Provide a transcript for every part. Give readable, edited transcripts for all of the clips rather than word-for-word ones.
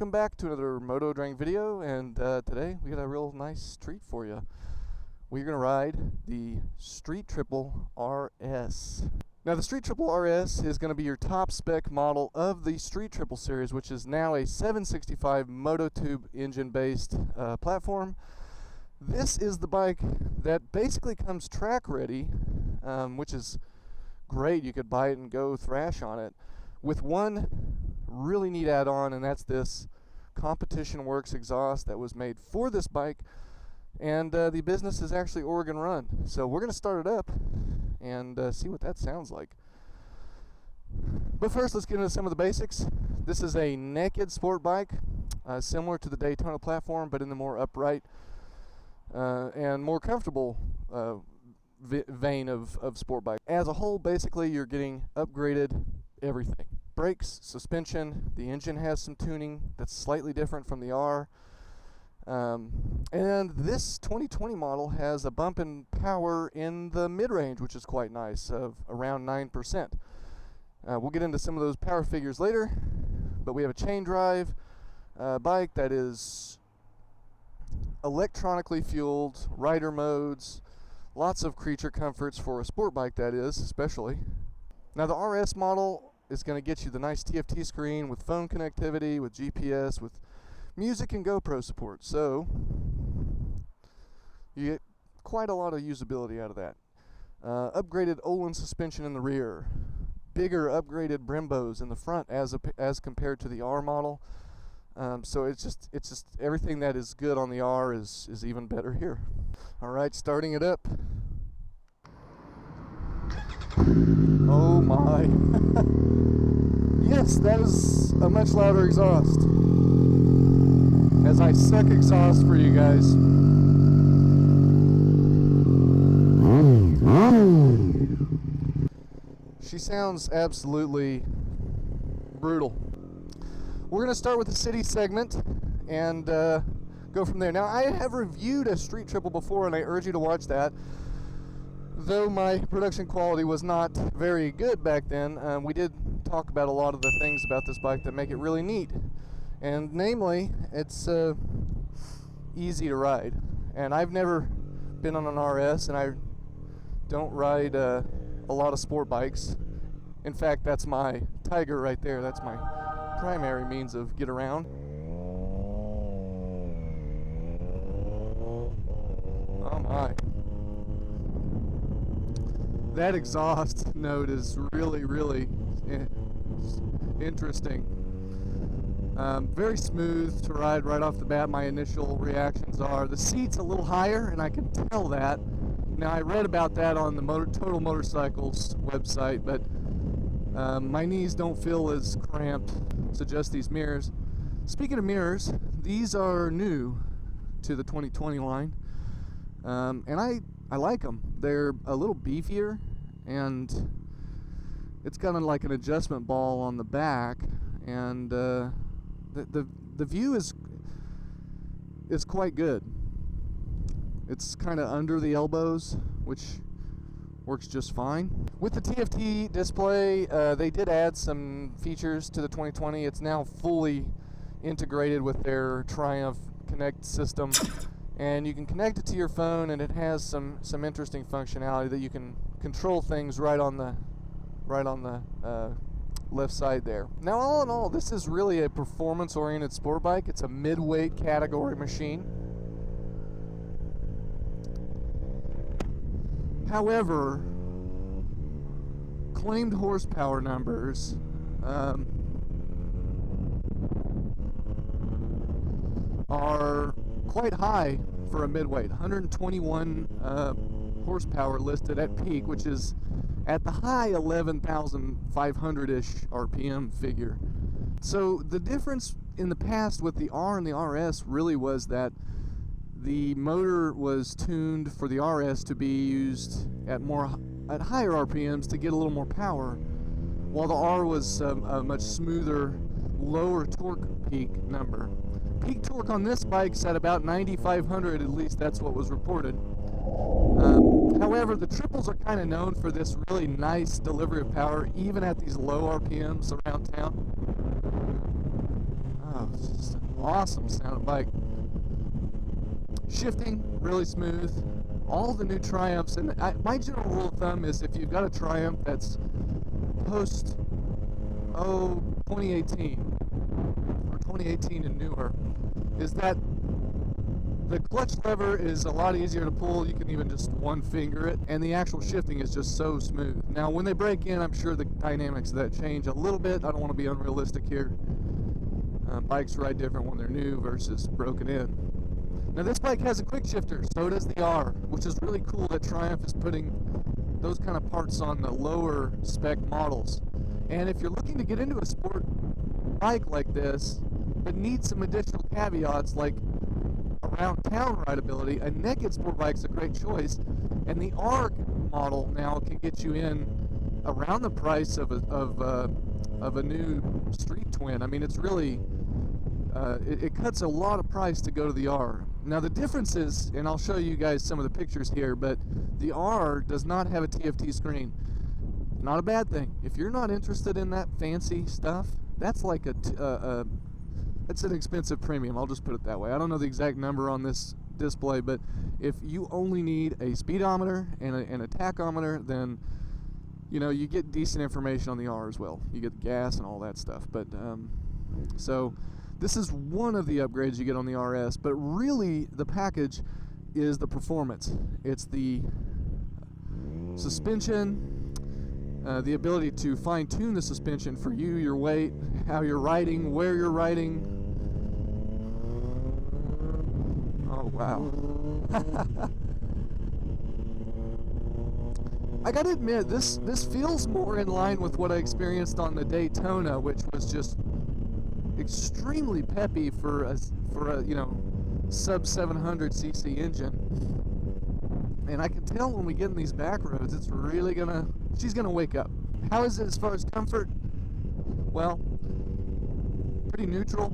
welcome back to another Moto Drang video, and today we got a real nice treat for you. We're going to ride the Street Triple RS. Now the Street Triple RS is going to be your top spec model of the Street Triple series, which is now a 765 Mototube engine based platform. This is the bike that basically comes track ready, which is great. You could buy it and go thrash on it, with one really neat add-on, and that's this Competition Works exhaust that was made for this bike, and the business is actually Oregon run. So we're going to start it up and see what that sounds like. But first, let's get into some of the basics. This is a naked sport bike, similar to the Daytona platform, but in the more upright and more comfortable vein of sport bike. As a whole, basically, you're getting upgraded everything. Brakes, suspension, the engine has some tuning that's slightly different from the R. And this 2020 model has a bump in power in the mid-range, which is quite nice, of around 9%. We'll get into some of those power figures later, but we have a chain drive bike that is electronically fueled, rider modes, lots of creature comforts for a sport bike, that is, especially. Now the RS model is going to get you the nice TFT screen with phone connectivity, with GPS, with music and GoPro support. So you get quite a lot of usability out of that. Upgraded Olin suspension in the rear, bigger upgraded Brembos in the front as compared to the R model. So it's just everything that is good on the R is even better here. All right, starting it up. Oh my. Yes, that is a much louder exhaust. As I suck exhaust for you guys. She sounds absolutely brutal. We're going to start with the city segment and go from there. Now, I have reviewed a Street Triple before, and I urge you to watch that. Though my production quality was not very good back then, we did talk about a lot of the things about this bike that make it really neat. And namely, it's easy to ride. And I've never been on an RS, and I don't ride a lot of sport bikes. In fact, that's my Tiger right there. That's my primary means of get around. Oh my. That exhaust note is really, really interesting. Very smooth to ride right off the bat. My initial reactions are the seat's a little higher, and I can tell that. Now, I read about that on the Total Motorcycles website, but my knees don't feel as cramped, so just these mirrors. Speaking of mirrors, these are new to the 2020 line, and I like them. They're a little beefier, and it's kind of like an adjustment ball on the back, and the view is quite good. It's kind of under the elbows, which works just fine. With the TFT display, they did add some features to the 2020. It's now fully integrated with their Triumph Connect system, and you can connect it to your phone, and it has some interesting functionality that you can control things right on the left side there. Now, all in all, this is really a performance-oriented sport bike. It's a mid-weight category machine. However, claimed horsepower numbers are quite high for a midweight. 121 horsepower listed at peak, which is at the high 11,500-ish RPM figure. So the difference in the past with the R and the RS really was that the motor was tuned for the RS to be used at higher RPMs to get a little more power, while the R was a much smoother, lower torque peak number. Peak torque on this bike's at about 9,500, at least that's what was reported. However, the triples are kind of known for this really nice delivery of power, even at these low RPMs around town. Oh, it's just an awesome sounding bike. Shifting, really smooth. All the new Triumphs, and my general rule of thumb is if you've got a Triumph that's post 2018 or 2018 and newer, is that the clutch lever is a lot easier to pull. You can even just one finger it, and the actual shifting is just so smooth. Now when they break in, I'm sure the dynamics of that change a little bit. I don't want to be unrealistic here. Bikes ride different when they're new versus broken in. Now this bike has a quick shifter, so does the R, which is really cool that Triumph is putting those kind of parts on the lower spec models. And if you're looking to get into a sport bike like this, but need some additional caveats like around town rideability, a naked sport bike's a great choice. And the R model now can get you in around the price of a new street twin. I mean, it's really it cuts a lot of price to go to the R. Now the difference is, and I'll show you guys some of the pictures here, but the R does not have a TFT screen. Not a bad thing. If you're not interested in that fancy stuff, that's like it's an expensive premium. I'll just put it that way. I don't know the exact number on this display, but if you only need a speedometer and a tachometer, then you know you get decent information on the R as well. You get the gas and all that stuff. But so this is one of the upgrades you get on the RS, but really the package is the performance. It's the suspension, the ability to fine-tune the suspension for you, your weight, how you're riding, where you're riding. Oh, wow. I gotta admit, this feels more in line with what I experienced on the Daytona, which was just extremely peppy for a you know, sub 700cc engine. And I can tell when we get in these back roads, it's really she's gonna wake up. How is it as far as comfort? Well, pretty neutral.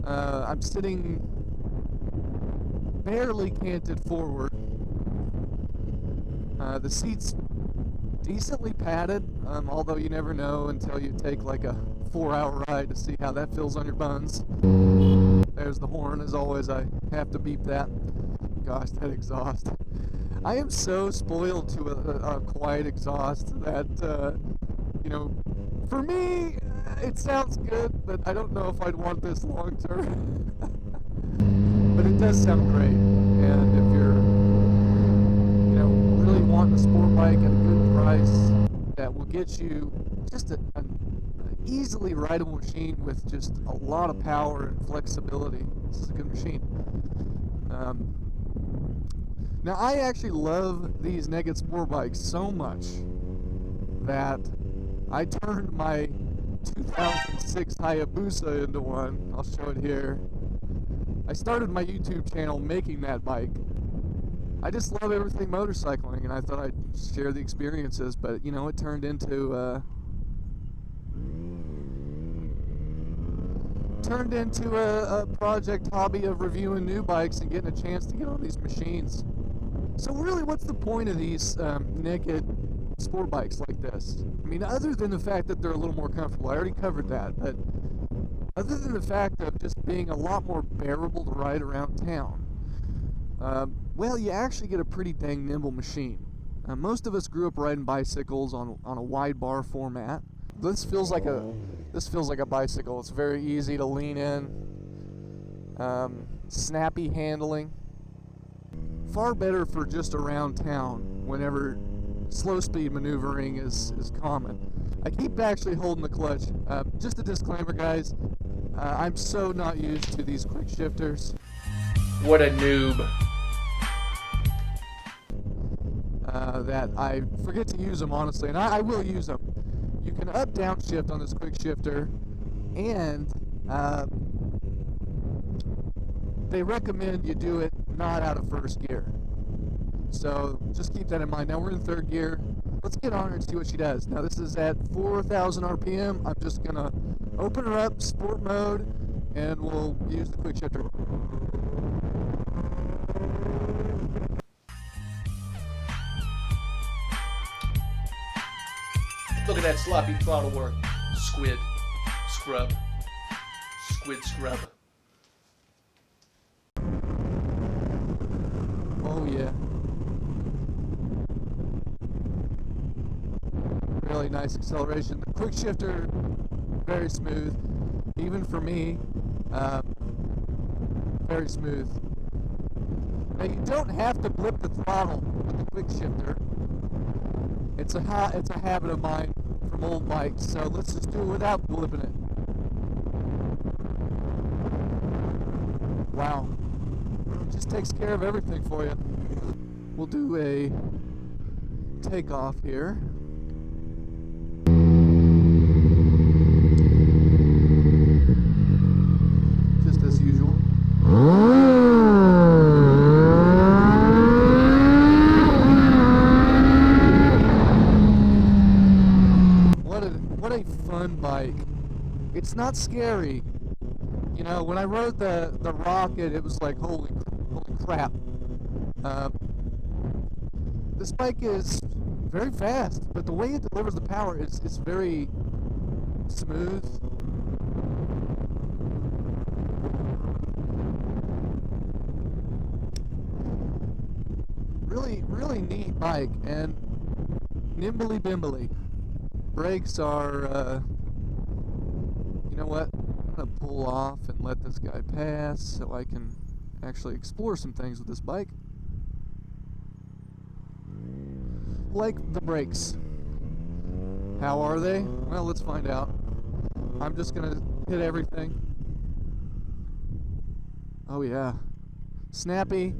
I'm sitting barely canted forward. The seat's decently padded, although you never know until you take like a 4-hour ride to see how that feels on your buns. There's the horn, as always. I have to beep that. Gosh, that exhaust. I am so spoiled to a quiet exhaust that, you know, for me, it sounds good, but I don't know if I'd want this long term. But it does sound great. And if you're, you know, really wanting a sport bike at a good price that will get you just an easily rideable machine with just a lot of power and flexibility, this is a good machine. Now I actually love these naked sport bikes so much that I turned my 2006 Hayabusa into one. I'll show it here. I started my YouTube channel making that bike. I just love everything motorcycling, and I thought I'd share the experiences, but you know, it turned into a project hobby of reviewing new bikes and getting a chance to get on these machines. So really, what's the point of these naked sport bikes like this? I mean, other than the fact that they're a little more comfortable, I already covered that, but other than the fact of just being a lot more bearable to ride around town, well, you actually get a pretty dang nimble machine. Most of us grew up riding bicycles on a wide bar format. This feels like a bicycle. It's very easy to lean in, snappy handling. Far better for just around town whenever slow speed maneuvering is common. I keep actually holding the clutch. Just a disclaimer, guys, I'm so not used to these quick shifters. What a noob. That I forget to use them, honestly, and I will use them. You can up downshift on this quick shifter, and they recommend you do it not out of first gear. So just keep that in mind. Now we're in third gear. Let's get on her and see what she does. Now this is at 4,000 RPM. I'm just gonna open her up, sport mode, and we'll use the quick shifter. Look at that sloppy throttle work. Squid. Scrub. squid scrub. Oh yeah. Really nice acceleration. The quick shifter, very smooth. Even for me, very smooth. Now you don't have to blip the throttle with the quick shifter. It's a habit of mine from old bikes, so let's just do it without blipping it. Wow. It just takes care of everything for you. We'll do a takeoff here. Just as usual. What a fun bike. It's not scary. You know, when I rode the Rocket, it was like, holy crap. This bike is very fast, but the way it delivers the power is very smooth. Really neat bike, and nimbly bimbly. Brakes are, you know what? I'm gonna pull off and let this guy pass so I can actually explore some things with this bike. Like the brakes. How are they? Well, let's find out. I'm just gonna hit everything. Oh yeah. Snappy.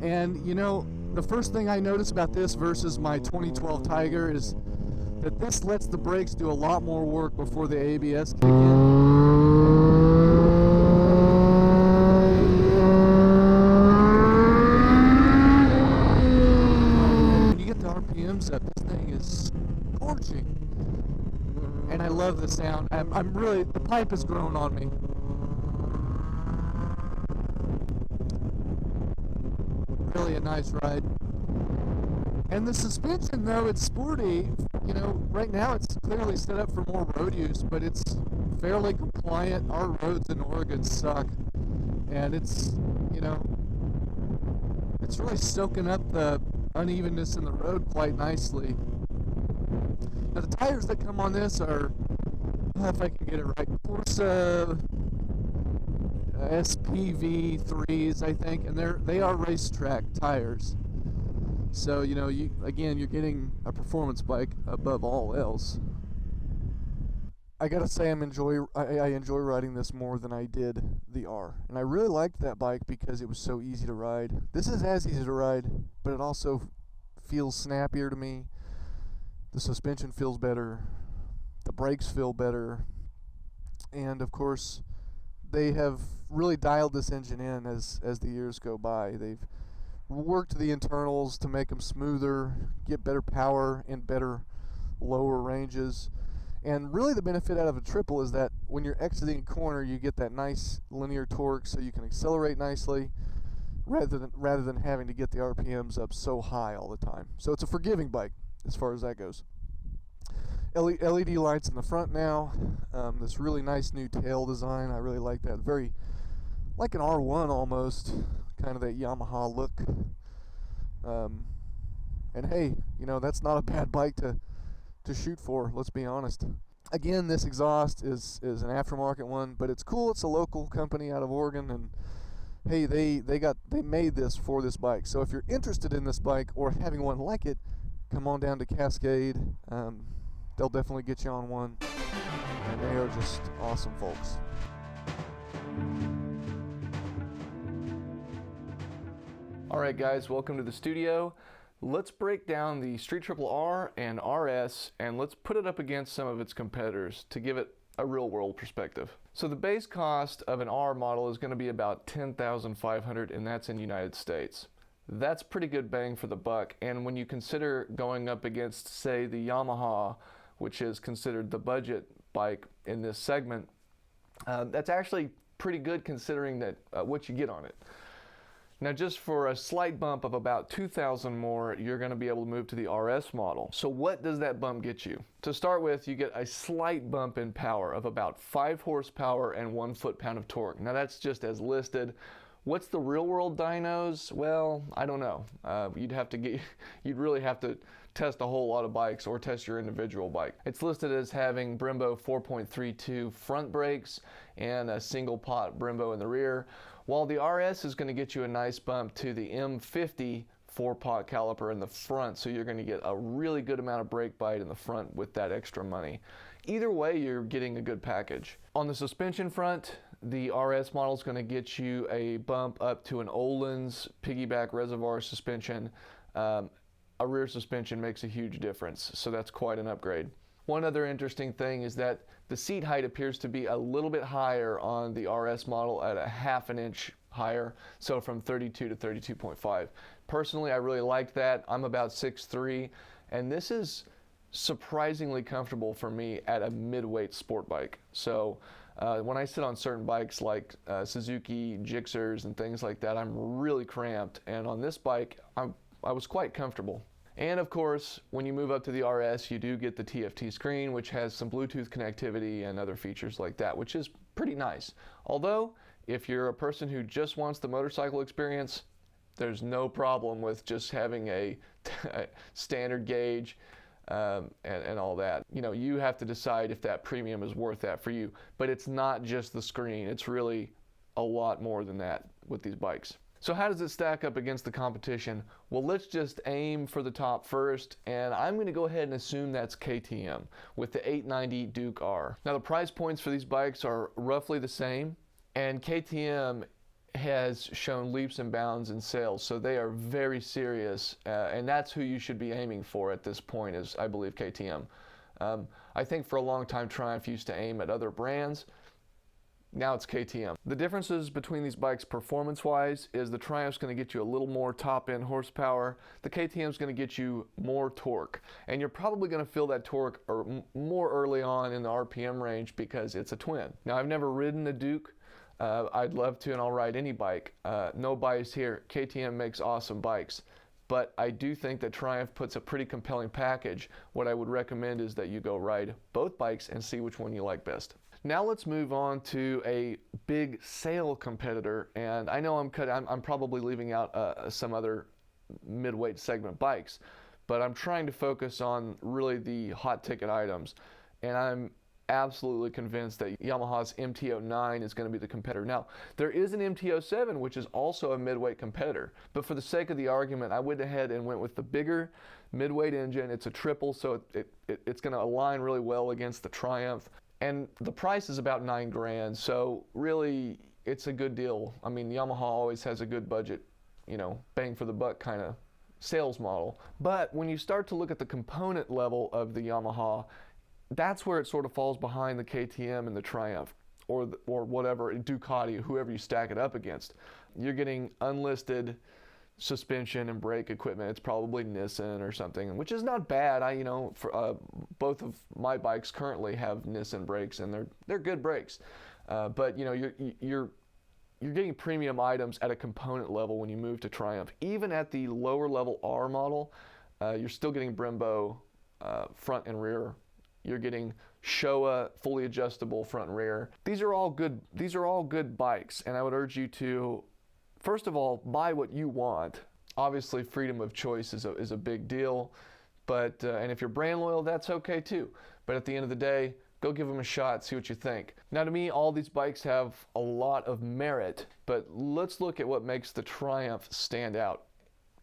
And you know, the first thing I noticed about this versus my 2012 Tiger is that this lets the brakes do a lot more work before the ABS kick in. When you get the RPMs up, this thing is scorching. And I love the sound. I'm really, the pipe has grown on me. Really a nice ride. And the suspension, though it's sporty, you know, right now it's clearly set up for more road use, but it's fairly compliant. Our roads in Oregon suck. And it's, you know, it's really soaking up the unevenness in the road quite nicely. Now the tires that come on this are, if I can get it right, Corsa SPV 3s, I think, and they are racetrack tires. So, you know, you're getting a performance bike above all else. I gotta say, I enjoy riding this more than I did the R, and I really liked that bike because it was so easy to ride. This is as easy to ride, but it also feels snappier to me. The suspension feels better, the brakes feel better, and of course, they have really dialed this engine in as the years go by. They've worked the internals to make them smoother, get better power in better lower ranges. And really the benefit out of a triple is that when you're exiting a corner, you get that nice linear torque so you can accelerate nicely rather than having to get the RPMs up so high all the time. So it's a forgiving bike as far as that goes. LED lights in the front now. This really nice new tail design. I really like that. Very like an R1 almost, kind of that Yamaha look. And hey, you know, that's not a bad bike to shoot for, let's be honest. Again, this exhaust is an aftermarket one, but it's cool. It's a local company out of Oregon, and hey, they made this for this bike. So if you're interested in this bike or having one like it, come on down to Cascade. They'll definitely get you on one, and they are just awesome folks. Alright guys, welcome to the studio. Let's break down the Street Triple R and RS, and let's put it up against some of its competitors to give it a real world perspective. So the base cost of an R model is going to be about $10,500, and that's in the United States. That's pretty good bang for the buck, and when you consider going up against, say, the Yamaha, which is considered the budget bike in this segment, that's actually pretty good considering that what you get on it. Now, just for a slight bump of about 2,000 more, you're going to be able to move to the RS model. So what does that bump get you? To start with, you get a slight bump in power of about 5 horsepower and 1 foot-pound of torque. Now, that's just as listed. What's the real-world dynos? Well, I don't know. You'd really have to test a whole lot of bikes or test your individual bike. It's listed as having Brembo 4.32 front brakes and a single pot Brembo in the rear, while the RS is going to get you a nice bump to the M50 4-pot caliper in the front, so you're going to get a really good amount of brake bite in the front with that extra money. Either way, you're getting a good package. On the suspension front, the RS model is going to get you a bump up to an Öhlins piggyback reservoir suspension. A rear suspension makes a huge difference, so that's quite an upgrade. One other interesting thing is that the seat height appears to be a little bit higher on the RS model at a ½ inch higher, so from 32 to 32.5. Personally, I really liked that. I'm about 6'3", and this is surprisingly comfortable for me at a mid-weight sport bike. So when I sit on certain bikes like Suzuki Gixxers and things like that, I'm really cramped, and on this bike, I was quite comfortable. And of course, when you move up to the RS, you do get the TFT screen, which has some Bluetooth connectivity and other features like that, which is pretty nice. Although, if you're a person who just wants the motorcycle experience, there's no problem with just having a standard gauge and all that. You know, you have to decide if that premium is worth that for you. But it's not just the screen. It's really a lot more than that with these bikes. So how does it stack up against the competition? Well, let's just aim for the top first, and I'm going to go ahead and assume that's KTM with the 890 Duke R. Now, the price points for these bikes are roughly the same, and KTM has shown leaps and bounds in sales, so they are very serious, and that's who you should be aiming for at this point, is I believe KTM. I think for a long time Triumph used to aim at other brands. Now it's KTM. The differences between these bikes performance-wise is the Triumph's going to get you a little more top-end horsepower. The KTM's going to get you more torque. And you're probably going to feel that torque more early on in the RPM range because it's a twin. Now, I've never ridden a Duke. I'd love to, and I'll ride any bike. No bias here. KTM makes awesome bikes. But I do think that Triumph puts a pretty compelling package. What I would recommend is that you go ride both bikes and see which one you like best. Now let's move on to a big sale competitor, and I know I'm probably leaving out some other mid-weight segment bikes, but I'm trying to focus on really the hot ticket items, and I'm absolutely convinced that Yamaha's MT-09 is going to be the competitor. Now, there is an MT-07, which is also a mid-weight competitor, but for the sake of the argument, I went ahead and went with the bigger mid-weight engine. It's a triple, so it's going to align really well against the Triumph. And the price is about $9 grand, so really it's a good deal. I mean, Yamaha always has a good budget, you know, bang for the buck kind of sales model. But when you start to look at the component level of the Yamaha, that's where it sort of falls behind the KTM and the Triumph, or whatever, Ducati, whoever you stack it up against. You're getting unlisted suspension and brake equipment. It's probably Nissan or something, which is not bad. Both of my bikes currently have Nissan brakes, and they're good brakes. But you know, you're getting premium items at a component level when you move to Triumph. Even at the lower level R model, you're still getting Brembo front and rear. You're getting Showa fully adjustable front and rear. These are all good bikes, and I would urge you to, first of all, buy what you want. Obviously, freedom of choice is a big deal, but and if you're brand loyal, that's okay too. But at the end of the day, go give them a shot, see what you think. Now, to me, all these bikes have a lot of merit, but let's look at what makes the Triumph stand out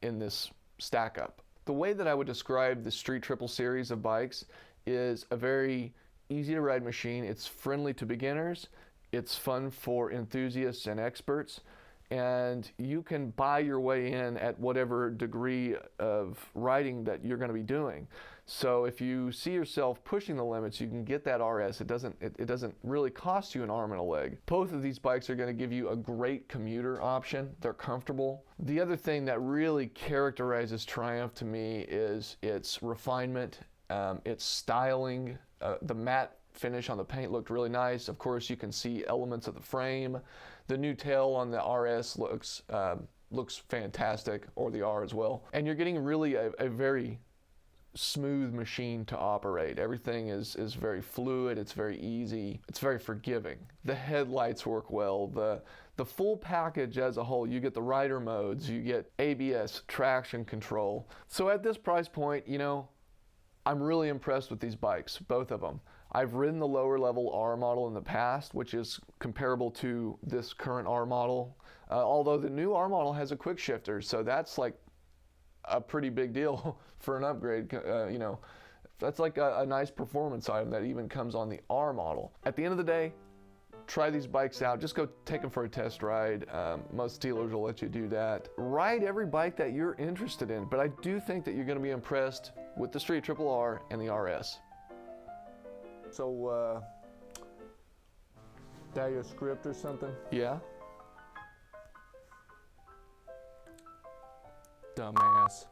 in this stack up. The way that I would describe the Street Triple series of bikes is a very easy to ride machine. It's friendly to beginners. It's fun for enthusiasts and experts. And you can buy your way in at whatever degree of riding that you're going to be doing. So if you see yourself pushing the limits, you can get that RS. It doesn't really cost you an arm and a leg. Both of these bikes are going to give you a great commuter option. They're comfortable. The other thing that really characterizes Triumph to me is its refinement, its styling. The matte finish on the paint looked really nice. Of course, you can see elements of the frame. The new tail on the RS looks looks fantastic, or the R as well. And you're getting really a very smooth machine to operate. Everything is very fluid, it's very easy, it's very forgiving. The headlights work well, the full package as a whole. You get the rider modes, you get ABS, traction control. So at this price point, you know, I'm really impressed with these bikes, both of them. I've ridden the lower level R model in the past, which is comparable to this current R model, although the new R model has a quick shifter, so that's like a pretty big deal for an upgrade. You know, that's like a nice performance item that even comes on the R model. At the end of the day, try these bikes out. Just go take them for a test ride. Most dealers will let you do that. Ride every bike that you're interested in, but I do think that you're going to be impressed with the Street Triple R and the RS. So, that your script or something? Yeah. Dumbass.